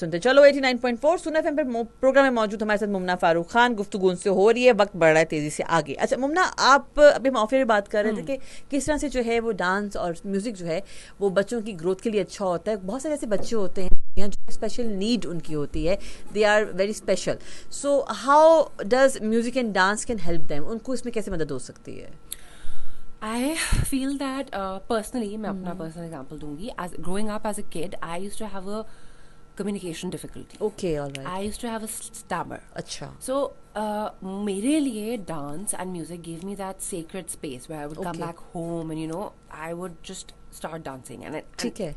सुनते चलो 89.4 सुना एफएम पर प्रोग्राम में मौजूद हमारे साथ मुमना फारूक खान गुफ्तगू उनसे हो रही है। वक्त बढ़ रहा है तेजी से आगे। अच्छा मुमना, आप अभी हम ऑफिस में बात कर रहे थे कि किस तरह से जो है वो डांस और म्यूजिक जो है वो बच्चों की ग्रोथ के लिए अच्छा होता है। बहुत सारे ऐसे बच्चे होते हैं जो स्पेशल नीड उनकी होती है, they are very special. So how does music and dance can help them, उनको इसमें कैसे मदद हो सकती है? I feel that personally, मैं अपना personal example दूंगी. As growing up as a kid, I used to have a communication difficulty. Okay, alright. I used to have a stammer. अच्छा। So मेरे लिए dance and music gave me that sacred space where I would come Okay. back home and I would just start dancing and ठीक है।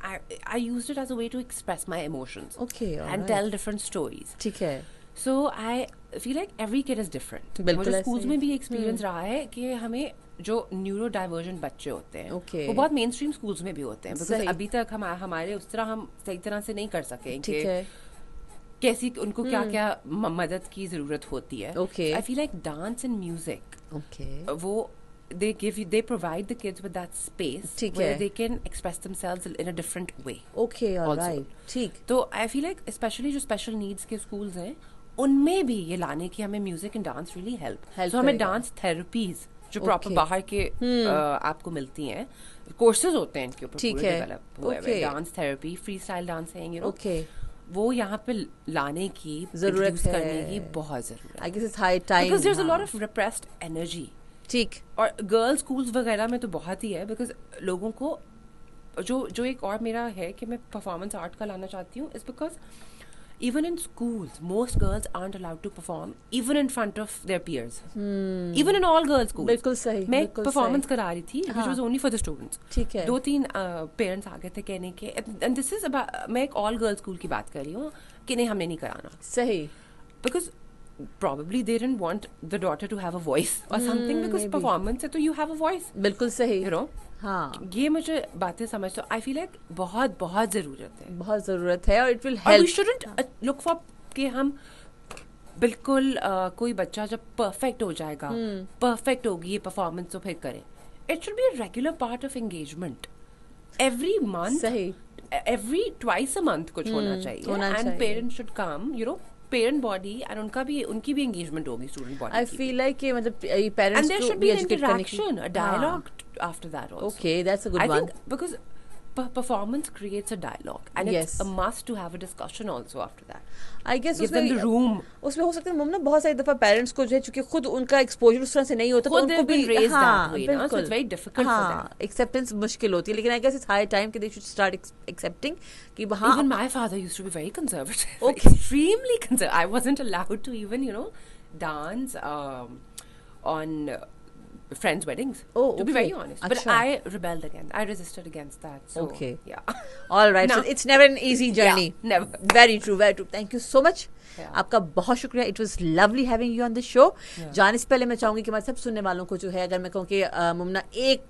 I used it as a way to express my emotions Okay, and alright. tell different stories. ठीक है। So I feel like every kid is different. बिल्कुल मुझे ऐसे schools ही। में भी experience रहा है कि हमें जो न्यूरो डाइवर्जेंट बच्चे होते हैं Okay. वो बहुत मेन स्ट्रीम स्कूल्स में भी होते हैं सही। बिकॉज अभी तक हमारे उस तरह हम सही तरह से नहीं कर सके ठीक है। कैसी उनको क्या क्या मदद की जरूरत होती है. Okay. I feel like dance and music okay. वो they provide the kids with that space ठीक where है। they can express themselves in a different way. Okay, alright. ठीक। तो आई फील लाइक स्पेशली जो स्पेशल नीड्स के schools हैं उनमें भी ये लाने की हमें music and dance really help. So हमें करेगा। डांस थेरेपीज जो Okay. प्रॉपर बाहर के आपको मिलती हैं, कोर्सेज होते हैं इनके ऊपर ठीक पूरे है। डेवलप हुए Okay. Dance therapy, free style dancing, okay. वो यहाँ पे लाने की जरूरत introduce है। करने की बहुत जरूरत आई है guess it's high time. Because there is a lot of repressed energy. ठीक। और गर्ल्स स्कूल्स वगैरह में तो बहुत ही है बिकॉज लोगों को जो एक और मेरा है कि मैं परफॉर्मेंस आर्ट का लाना चाहती हूँ is because even in schools most girls aren't allowed to perform even in front of their peers. Even in all girls schools बिल्कुल सही। मैं बिल्कुल परफॉर्मेंस सही। करा रही थी which हाँ। was only for the students. ठीक है। 2-3 पेरेंट्स आ गए थे कहने के and this is about मैं एक ऑल गर्ल्स स्कूल की बात कर रही हूँ कि नहीं हमने नहीं कराना सही। because probably they didn't want the daughter to have a voice or something because maybe. performance है तो you have a voice, बिल्कुल सही। you know. हाँ, ये मुझे बातें समझ तो आई फील लाइक बहुत बहुत जरूरत है. बहुत जरूरत है और इट विल और we help. Shouldn't look for कि हम बिल्कुल कोई बच्चा जब परफेक्ट हो जाएगा, परफेक्ट होगी ये परफॉर्मेंस तो फिर करे. It should be a regular part of engagement every month, सही। एवरी ट्वाइस अ मंथ कुछ होना होना चाहिए. चाहिए। And parents should come, parent body and उनकी भी एंगेजमेंट होगी student I body. Feel like कि मतलब एंड पेरेंट्स देयर को शुड भी बी एन एजुकेट करने की। Interaction, a dialogue after that also. Okay, that's a good I one. think because performance creates a dialogue and Yes. it's a must to have a discussion also after that. I guess Give them the room. उसमें हो सकता है मुमना बहुत सारी दफा parents को जो है चूंकि खुद उनका एक्सपोजर उस तरह से नहीं होता तो खुद उनको they've भी been raised हाँ that way, ना? So it's very difficult for them. Acceptance मुश्किल होती है, लेकिन I guess it's high time कि दे शुड स्टार्ट एक्सेप्टिंग कि हाँ Even my father used to be very conservative. Okay. Extremely conservative. I wasn't allowed to even, dance on friends' weddings. Oh, to be okay. very honest. But Achha. I rebelled against. I resisted against that. So, Okay. yeah. All right, No. It's never an easy journey. Yeah, never. Very true, very true. Thank you so much. Yeah. आपका बहुत शुक्रिया। It was lovely having you on the show. Yeah. जाने से पहले मैं चाहूंगी कि हमारे सब सुनने वालों को जो है, अगर मैं कहूँ कि मुमना एक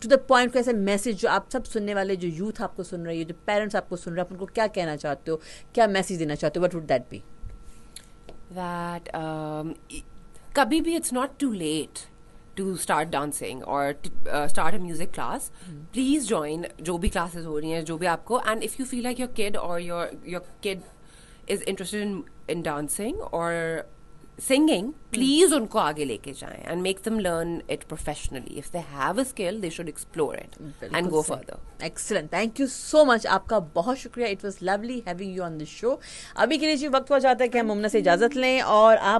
टू द पॉइंट को ऐसा मैसेज जो आप सब सुनने वाले, जो यूथ आपको सुन रही है, जो पेरेंट्स आपको सुन रहे हैं, आप उनको क्या कहना चाहते हो, क्या मैसेज देना चाहते हो, what would that be? That kabhi bhi it's not too late to start dancing or to, start a music class. Please join जो भी classes हो रही हैं, जो भी आपको. And if you feel like your kid or your kid is interested in dancing or singing, please उनको आगे लेके जाएं and make them learn it professionally. If they have a skill, they should explore it and go further. Excellent, thank you so much. आपका बहुत शुक्रिया। It was lovely having you on the show. अभी के लिए जी वक्त हो जाता है कि हम मुमना से इजाजत लें और आप